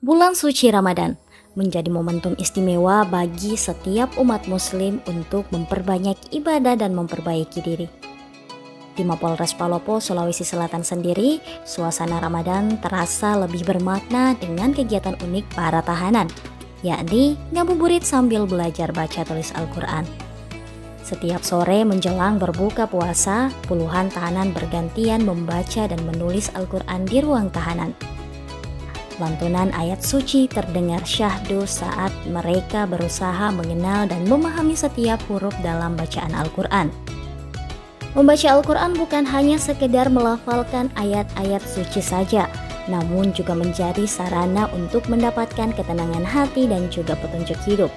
Bulan suci Ramadan menjadi momentum istimewa bagi setiap umat muslim untuk memperbanyak ibadah dan memperbaiki diri. Di Mapolres Palopo, Sulawesi Selatan sendiri, suasana Ramadan terasa lebih bermakna dengan kegiatan unik para tahanan, yakni ngabuburit sambil belajar baca tulis Al-Quran. Setiap sore menjelang berbuka puasa, puluhan tahanan bergantian membaca dan menulis Al-Quran di ruang tahanan. Lantunan ayat suci terdengar syahdu saat mereka berusaha mengenal dan memahami setiap huruf dalam bacaan Al-Quran. Membaca Al-Quran bukan hanya sekedar melafalkan ayat-ayat suci saja, namun juga menjadi sarana untuk mendapatkan ketenangan hati dan juga petunjuk hidup.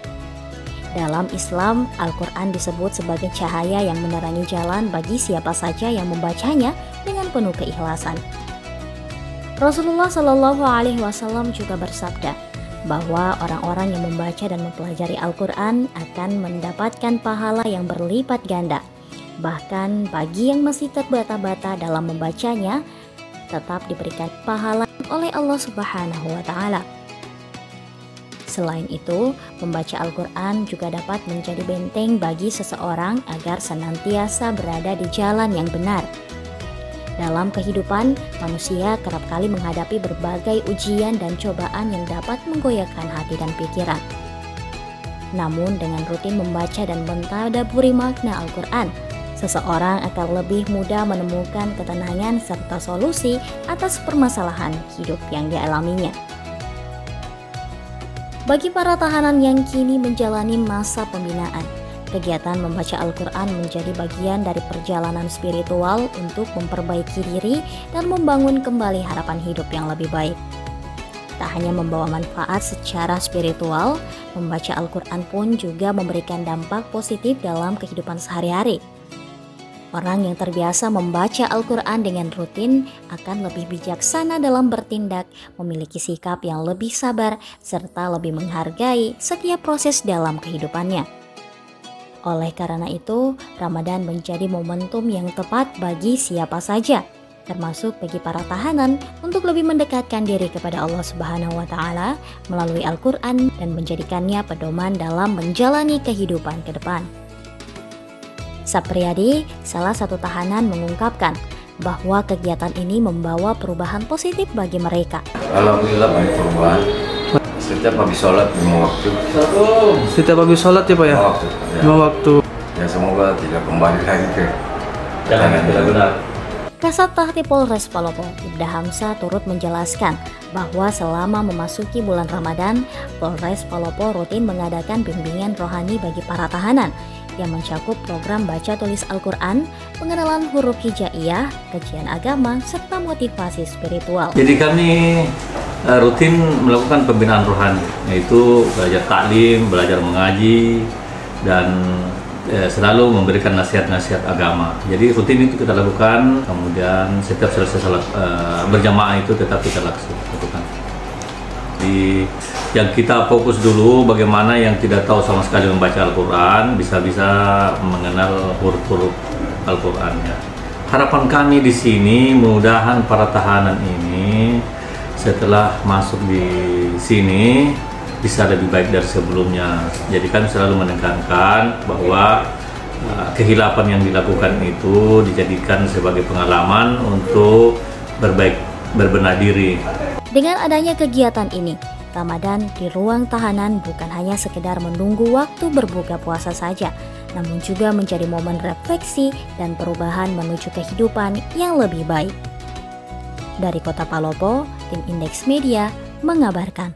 Dalam Islam, Al-Quran disebut sebagai cahaya yang menerangi jalan bagi siapa saja yang membacanya dengan penuh keikhlasan. Rasulullah Shallallahu Alaihi Wasallam juga bersabda bahwa orang-orang yang membaca dan mempelajari Al-Quran akan mendapatkan pahala yang berlipat ganda. Bahkan bagi yang masih terbata-bata dalam membacanya, tetap diberikan pahala oleh Allah Subhanahu wa Ta'ala. Selain itu, membaca Al-Quran juga dapat menjadi benteng bagi seseorang agar senantiasa berada di jalan yang benar. Dalam kehidupan, manusia kerap kali menghadapi berbagai ujian dan cobaan yang dapat menggoyahkan hati dan pikiran. Namun dengan rutin membaca dan mentadaburi makna Al-Quran, seseorang akan lebih mudah menemukan ketenangan serta solusi atas permasalahan hidup yang dialaminya. Bagi para tahanan yang kini menjalani masa pembinaan, kegiatan membaca Al-Quran menjadi bagian dari perjalanan spiritual untuk memperbaiki diri dan membangun kembali harapan hidup yang lebih baik. Tak hanya membawa manfaat secara spiritual, membaca Al-Quran pun juga memberikan dampak positif dalam kehidupan sehari-hari. Orang yang terbiasa membaca Al-Quran dengan rutin akan lebih bijaksana dalam bertindak, memiliki sikap yang lebih sabar, serta lebih menghargai setiap proses dalam kehidupannya. Oleh karena itu, Ramadan menjadi momentum yang tepat bagi siapa saja, termasuk bagi para tahanan untuk lebih mendekatkan diri kepada Allah Subhanahu wa Ta'ala melalui Al-Quran dan menjadikannya pedoman dalam menjalani kehidupan ke depan. Sapriyadi, salah satu tahanan, mengungkapkan bahwa kegiatan ini membawa perubahan positif bagi mereka. Alhamdulillah banyak perubahan. Setiap habis sholat lima waktu. Setiap habis sholat ya Pak ya? Lima waktu. Ya semoga tidak kembali lagi ke jangan tidak benar. Kasat Tahti Polres Palopo, Ibda Hamzah turut menjelaskan bahwa selama memasuki bulan Ramadan, Polres Palopo rutin mengadakan bimbingan rohani bagi para tahanan yang mencakup program baca tulis Al-Quran, pengenalan huruf hijaiyah, kajian agama, serta motivasi spiritual. Jadi kami rutin melakukan pembinaan rohani, yaitu belajar taklim, belajar mengaji, dan selalu memberikan nasihat-nasihat agama. Jadi rutin itu kita lakukan, kemudian setiap selesai salat berjamaah itu tetap kita lakukan. Di yang kita fokus dulu bagaimana yang tidak tahu sama sekali membaca Al-Quran bisa-bisa mengenal huruf-huruf Al-Quran ya. Harapan kami di sini mudah-mudahan para tahanan ini setelah masuk di sini bisa lebih baik dari sebelumnya. Jadi kami selalu menekankan bahwa kehilapan yang dilakukan itu dijadikan sebagai pengalaman untuk berbenah diri. Dengan adanya kegiatan ini, Ramadan di ruang tahanan bukan hanya sekedar menunggu waktu berbuka puasa saja, namun juga menjadi momen refleksi dan perubahan menuju kehidupan yang lebih baik. Dari Kota Palopo, tim Indeks Media mengabarkan.